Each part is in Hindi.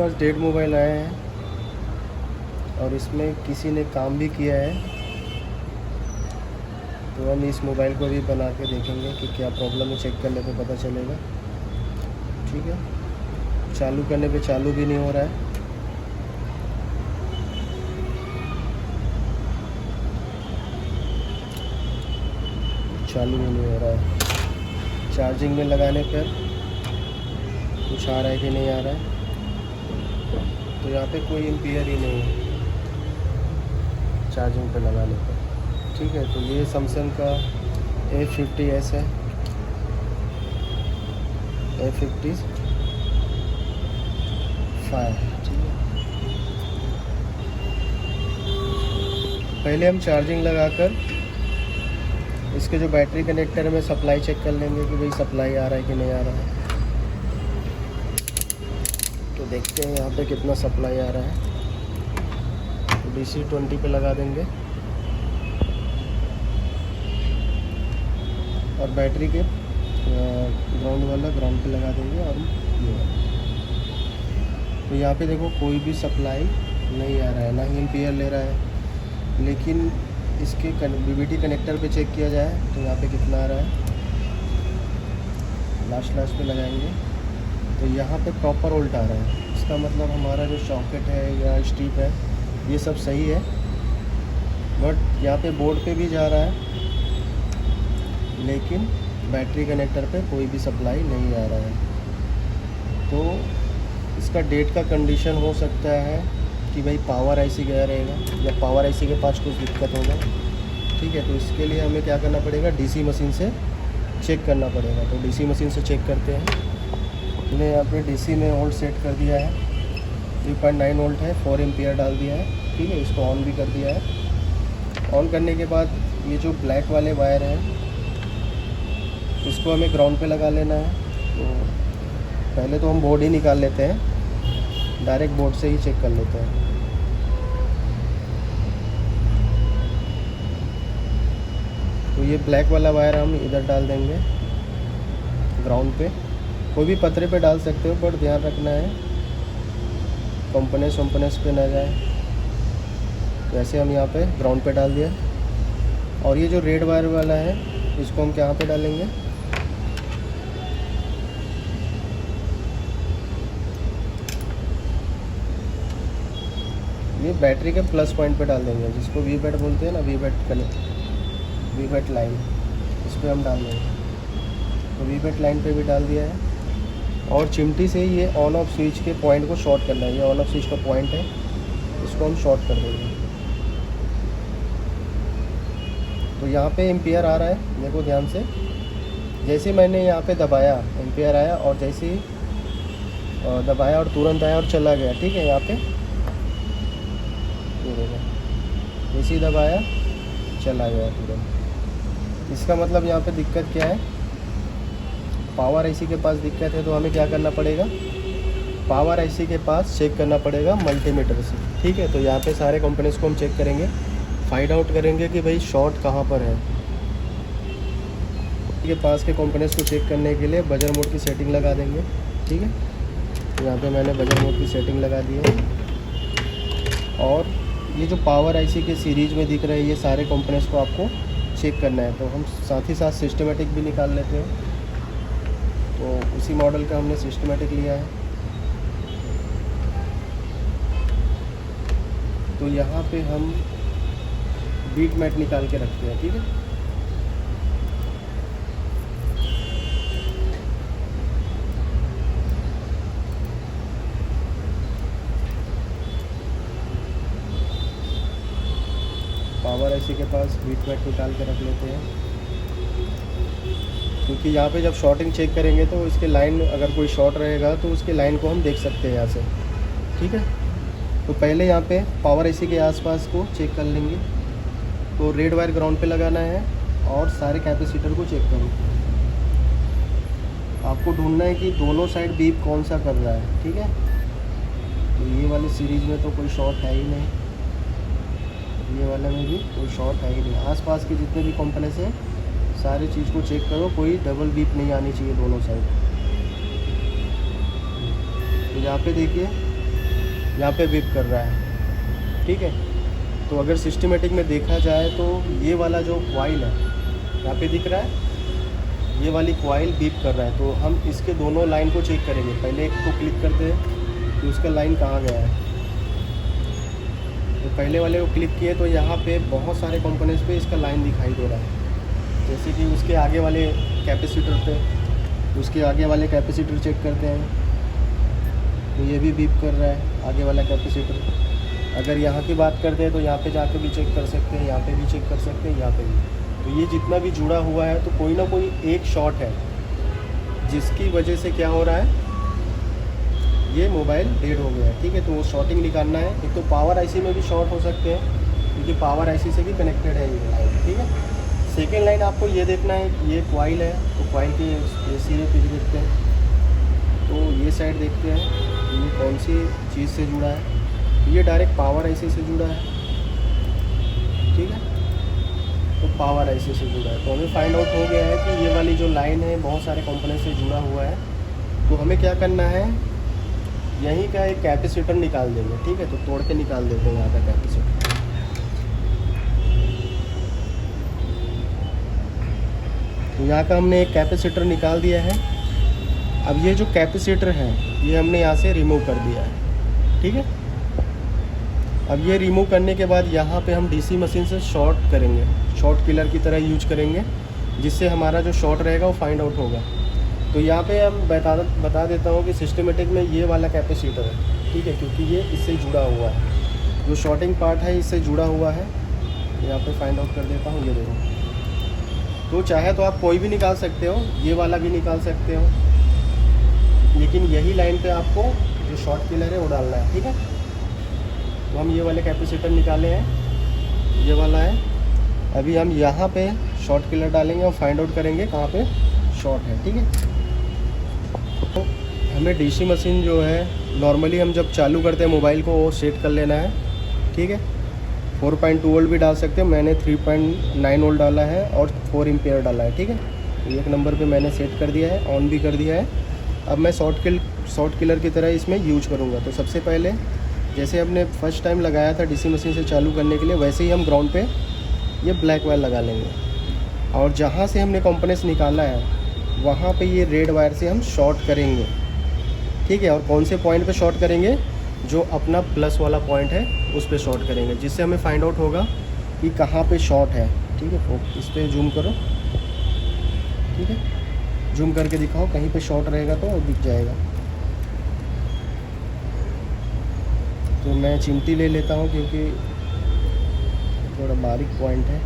पास 1.5 मोबाइल आए हैं और इसमें किसी ने काम भी किया है, तो हम इस मोबाइल को भी बना के देखेंगे कि क्या प्रॉब्लम है। चेक करने पे पता चलेगा। ठीक है, चालू करने पे चालू भी नहीं हो रहा है। चालू भी नहीं हो रहा है। चार्जिंग में लगाने पर कुछ आ रहा है कि नहीं आ रहा है। तो यहाँ पे कोई एम्पियर ही नहीं है चार्जिंग पे लगाने पर। ठीक है, तो ये सैमसंग का A50s है, A55। ठीक है, पहले हम चार्जिंग लगाकर इसके जो बैटरी कनेक्टर में सप्लाई चेक कर लेंगे कि भाई सप्लाई आ रहा है कि नहीं आ रहा है। तो देखते हैं यहाँ पे कितना सप्लाई आ रहा है। तो DC20 पे लगा देंगे और बैटरी के ग्राउंड वाला ग्राउंड पे लगा देंगे। और ये तो यहाँ पे देखो कोई भी सप्लाई नहीं आ रहा है, ना ही एम्पियर ले रहा है। लेकिन इसके BBT कनेक्टर पे चेक किया जाए तो यहाँ पे कितना आ रहा है। लास्ट पे लगाएंगे तो यहाँ पे प्रॉपर वोल्ट आ रहा है। इसका मतलब हमारा जो सॉकेट है या स्ट्रिप है ये सब सही है, बट यहाँ पे बोर्ड पे भी जा रहा है लेकिन बैटरी कनेक्टर पे कोई भी सप्लाई नहीं आ रहा है। तो इसका डेट का कंडीशन हो सकता है कि भाई पावर IC गया रहेगा या पावर IC के पास कुछ दिक्कत होगा। ठीक है, तो इसके लिए हमें क्या करना पड़ेगा, DC मशीन से चेक करना पड़ेगा। तो DC मशीन से चेक करते हैं। मैंने यहाँ पे DC में वोल्ट सेट कर दिया है, 3.9 वोल्ट है, 4 एम्पियर डाल दिया है। ठीक है, इसको ऑन भी कर दिया है। ऑन करने के बाद ये जो ब्लैक वाले वायर हैं इसको हमें ग्राउंड पे लगा लेना है। तो पहले तो हम बोर्ड ही निकाल लेते हैं, डायरेक्ट बोर्ड से ही चेक कर लेते हैं। तो ये ब्लैक वाला वायर हम इधर डाल देंगे ग्राउंड पे। कोई भी पतरे पे डाल सकते हो, बट ध्यान रखना है कंपोनेंट्स पे ना जाए। वैसे हम यहाँ पे ग्राउंड पे डाल दिया। और ये जो रेड वायर वाला है इसको हम कहाँ पे डालेंगे, ये बैटरी के प्लस पॉइंट पे डाल देंगे, जिसको VBAT बोलते हैं ना, VBAT लाइन, इस पर हम डाल देंगे। तो VBAT लाइन पे भी डाल दिया है। और चिमटी से ये ऑन ऑफ स्विच के पॉइंट को शॉर्ट करना है। ये ऑन ऑफ स्विच का पॉइंट है, इसको हम शॉर्ट कर देंगे। तो यहाँ पे एम्पियर आ रहा है, देखो ध्यान से। जैसे मैंने यहाँ पे दबाया एम्पियर आया, और जैसे ही दबाया और तुरंत आया और चला गया। ठीक है, यहाँ पे ये देखो, जैसे ही दबाया चला गया तुरंत। इसका मतलब यहाँ पे दिक्कत क्या है, पावर IC के पास दिक्कत है। तो हमें क्या करना पड़ेगा, पावर IC के पास चेक करना पड़ेगा मल्टीमीटर से। ठीक है, तो यहाँ पे सारे कंपोनेंट्स को हम चेक करेंगे, फाइंड आउट करेंगे कि भाई शॉर्ट कहाँ पर है। के पास के कंपोनेंट्स को चेक करने के लिए बजर मोड की सेटिंग लगा देंगे। ठीक है, तो यहाँ पे मैंने बजर मोड की सेटिंग लगा दी है। और ये जो पावर IC के सीरीज़ में दिख रहे हैं ये सारे कंपोनेंट्स को आपको चेक करना है। तो हम साथ ही साथ सिस्टमेटिक भी निकाल लेते हैं। तो उसी मॉडल का हमने सिस्टमेटिक लिया है। तो यहाँ पे हम बीट मैट निकाल के रखते हैं। ठीक है, पावर IC के पास बीट मैट निकाल के रख लेते हैं, क्योंकि यहाँ पे जब शॉर्टिंग चेक करेंगे तो इसके लाइन अगर कोई शॉर्ट रहेगा तो उसके लाइन को हम देख सकते हैं यहाँ से। ठीक है, तो पहले यहाँ पे पावर IC के आसपास को चेक कर लेंगे। तो रेड वायर ग्राउंड पे लगाना है और सारे कैपेसिटर को चेक करो। आपको ढूंढना है कि दोनों साइड बीप कौन सा कर रहा है। ठीक है, तो ये वाली सीरीज़ में तो कोई शॉर्ट है ही नहीं, ये वाले में भी कोई शॉर्ट है ही नहीं। आसपास के जितने भी कंपोनेंट्स हैं सारी चीज़ को चेक करो, कोई डबल बीप नहीं आनी चाहिए दोनों साइड। तो यहाँ पे देखिए यहाँ पे बीप कर रहा है, ठीक है। तो अगर सिस्टमेटिक में देखा जाए तो ये वाला जो कॉइल है यहाँ पे दिख रहा है, ये वाली कॉइल बीप कर रहा है। तो हम इसके दोनों लाइन को चेक करेंगे। पहले एक को क्लिक करते हैं कि उसका लाइन कहाँ गया है। तो पहले वाले को क्लिक किए तो यहाँ पे बहुत सारे कंपोनेंट्स पे इसका लाइन दिखाई दे रहा है। जैसे कि उसके आगे वाले कैपेसिटर पे, उसके आगे वाले कैपेसिटर चेक करते हैं तो ये भी बीप कर रहा है आगे वाला कैपेसिटर। अगर यहाँ की बात करते हैं तो यहाँ पे जाके भी चेक कर सकते हैं, यहाँ पे भी चेक कर सकते हैं, यहाँ पे भी। तो ये जितना भी जुड़ा हुआ है तो कोई ना कोई एक शॉर्ट है जिसकी वजह से क्या हो रहा है, ये मोबाइल डेड हो गया है, ठीक है। तो वो शॉर्टिंग निकालना है। एक तो पावर आईसी में भी शॉर्ट हो सकते हैं क्योंकि पावर आईसी से भी कनेक्टेड है ये लाइन, ठीक है। सेकेंड लाइन आपको ये देखना है कि ये कॉइल है, तो कॉइल के ये सिरे पे भी देखते हैं। तो ये साइड देखते हैं ये कौन सी चीज़ से जुड़ा है। ये डायरेक्ट पावर आईसी से जुड़ा है, ठीक है। तो पावर आईसी से जुड़ा है। तो हमें फाइंड आउट हो गया है कि ये वाली जो लाइन है बहुत सारे कंपोनेंट से जुड़ा हुआ है। तो हमें क्या करना है, यहीं का एक कैपेसिटर निकाल देंगे, ठीक है। तो तोड़ के निकाल देते हैं यहाँ का कैपेसिटर। तो यहाँ का हमने एक कैपेसिटर निकाल दिया है। अब ये जो कैपेसिटर है ये हमने यहाँ से रिमूव कर दिया है, ठीक है। अब ये रिमूव करने के बाद यहाँ पे हम डीसी मशीन से शॉर्ट करेंगे, शॉर्ट किलर की तरह यूज करेंगे, जिससे हमारा जो शॉर्ट रहेगा वो फाइंड आउट होगा। तो यहाँ पे हम बता देता हूँ कि सिस्टमेटिक में ये वाला कैपेसिटर है, ठीक है, क्योंकि ये इससे जुड़ा हुआ है। जो शॉर्टिंग पार्ट है इससे जुड़ा हुआ है। यहाँ पे फाइंड आउट कर देता हूँ, ये देखो। तो चाहे तो आप कोई भी निकाल सकते हो, ये वाला भी निकाल सकते हो, लेकिन यही लाइन पे आपको जो शॉर्ट किलर है वो डालना है, ठीक है। तो हम ये वाले कैपेसिटर निकाले हैं, ये वाला है। अभी हम यहाँ पे शॉर्ट किलर डालेंगे और फाइंड आउट करेंगे कहाँ पे शॉर्ट है, ठीक है। तो हमें डीसी मशीन जो है नॉर्मली हम जब चालू करते हैं मोबाइल को वो सेट कर लेना है, ठीक है। 4.2 वोल्ट भी डाल सकते हैं, मैंने 3.9 वोल्ट डाला है और 4 एम्पियर डाला है, ठीक है। तो एक नंबर पे मैंने सेट कर दिया है, ऑन भी कर दिया है। अब मैं शॉर्ट किलर की तरह इसमें यूज करूँगा। तो सबसे पहले जैसे हमने फर्स्ट टाइम लगाया था डीसी मशीन से चालू करने के लिए, वैसे ही हम ग्राउंड पे ये ब्लैक वायर लगा लेंगे और जहाँ से हमने कंपोनेंट्स निकाला है वहाँ पे ये रेड वायर से हम शॉर्ट करेंगे, ठीक है। और कौन से पॉइंट पे शॉर्ट करेंगे, जो अपना प्लस वाला पॉइंट है उस पे शॉर्ट करेंगे, जिससे हमें फाइंड आउट होगा कि कहाँ पे शॉर्ट है, ठीक है। इस पर जूम करो, ठीक है, जूम करके दिखाओ, कहीं पे शॉर्ट रहेगा तो दिख जाएगा। तो मैं चिमटी ले लेता हूँ क्योंकि थोड़ा बारीक पॉइंट है।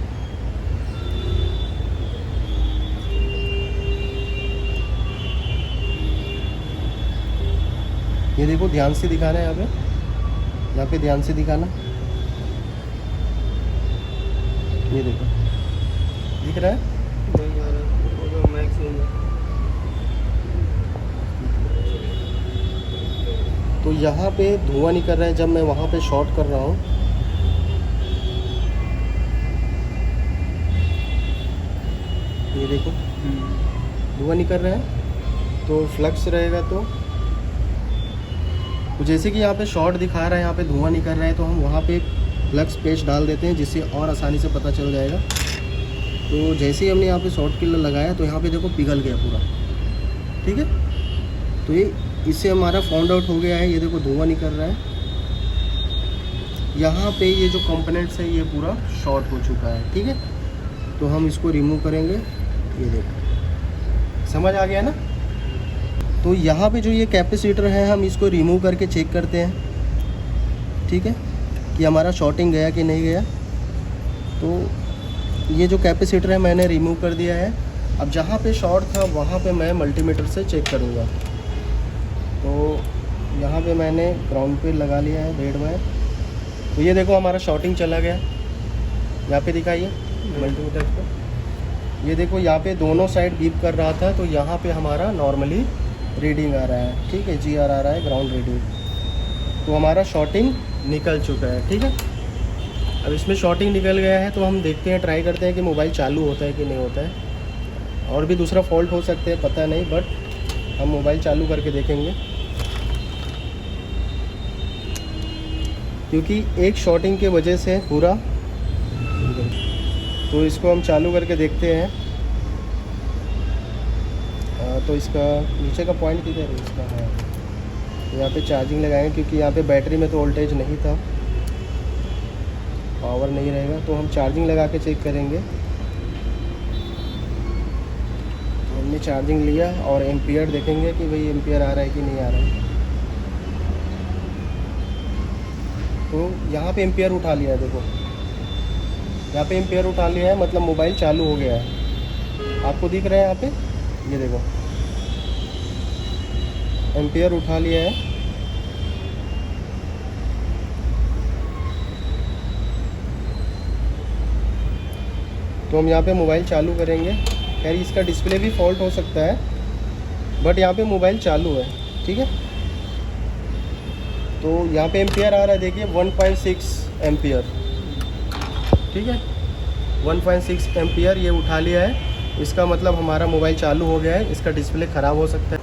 ये देखो, ध्यान से दिखाना है, यहाँ पे ध्यान से दिखाना। ये देखो, दिख रहा है। तो यहाँ पे धुआं निकल रहा है जब मैं वहाँ पे शॉर्ट कर रहा हूँ। ये देखो, धुआं निकल रहा है, तो फ्लक्स रहेगा। तो जैसे कि यहाँ पे शॉर्ट दिखा रहा है, यहाँ पे धुआं निकल रहा है, तो हम वहाँ पे फ्लक्स पेच डाल देते हैं, जिससे और आसानी से पता चल जाएगा। तो जैसे ही हमने यहाँ पे शॉर्ट किलर लगाया तो यहाँ पे देखो पिघल गया पूरा, ठीक है। तो ये इससे हमारा फाउंड आउट हो गया है। ये देखो धुआं निकल रहा है, यहाँ पे ये जो कंपोनेंट्स है ये पूरा शॉर्ट हो चुका है, ठीक है। तो हम इसको रिमूव करेंगे। ये देखो, समझ आ गया ना। तो यहाँ पे जो ये कैपेसिटर है हम इसको रिमूव करके चेक करते हैं, ठीक है, कि हमारा शॉर्टिंग गया कि नहीं गया। तो ये जो कैपेसिटर है मैंने रिमूव कर दिया है। अब जहाँ पे शॉर्ट था वहाँ पे मैं मल्टीमीटर से चेक करूँगा। तो यहाँ पे मैंने ग्राउंड पे लगा लिया है रेड वायर। तो ये देखो हमारा शॉर्टिंग चला गया, यहाँ पे दिखाइए मल्टीमीटर पे। ये देखो यहाँ पे दोनों साइड बीप कर रहा था, तो यहाँ पे हमारा नॉर्मली रीडिंग आ रहा है, ठीक है, GR आ रहा है, ग्राउंड रीडिंग। तो हमारा शॉर्टिंग निकल चुका है, ठीक है। अब इसमें शॉर्टिंग निकल गया है तो हम देखते हैं, ट्राई करते हैं कि मोबाइल चालू होता है कि नहीं होता है। और भी दूसरा फॉल्ट हो सकते हैं, पता नहीं, बट हम मोबाइल चालू करके देखेंगे। क्योंकि एक शॉर्टिंग के वजह से पूरा, तो इसको हम चालू करके देखते हैं। तो इसका नीचे का पॉइंट किधर है इसका? है यहाँ पे चार्जिंग लगाएंगे, क्योंकि यहाँ पे बैटरी में तो वोल्टेज नहीं था, पावर नहीं रहेगा, तो हम चार्जिंग लगा के चेक करेंगे। तो हमने चार्जिंग लिया और एम्पियर देखेंगे कि भाई एम्पियर आ रहा है कि नहीं आ रहा है। तो यहाँ पे एम्पियर उठा लिया है, देखो यहाँ पे एम्पियर उठा लिया है, मतलब मोबाइल चालू हो गया है। आपको दिख रहा है यहाँ पे, ये देखो एम्पियर उठा लिया है। तो हम यहाँ पे मोबाइल चालू करेंगे। खैर इसका डिस्प्ले भी फॉल्ट हो सकता है, बट यहाँ पे मोबाइल चालू है, ठीक है। तो यहाँ पे एम्पियर आ रहा है, देखिए 1.6 एम्पियर, ठीक है। 1.6 एम्पियर ये उठा लिया है, इसका मतलब हमारा मोबाइल चालू हो गया है। इसका डिस्प्ले ख़राब हो सकता है।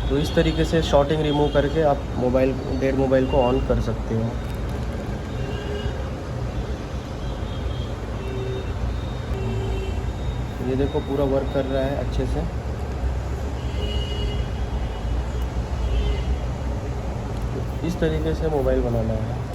तो इस तरीके से शॉर्टिंग रिमूव करके आप डेड मोबाइल को ऑन कर सकते हो। ये देखो पूरा वर्क कर रहा है अच्छे से। इस तरीके से मोबाइल बनाना है।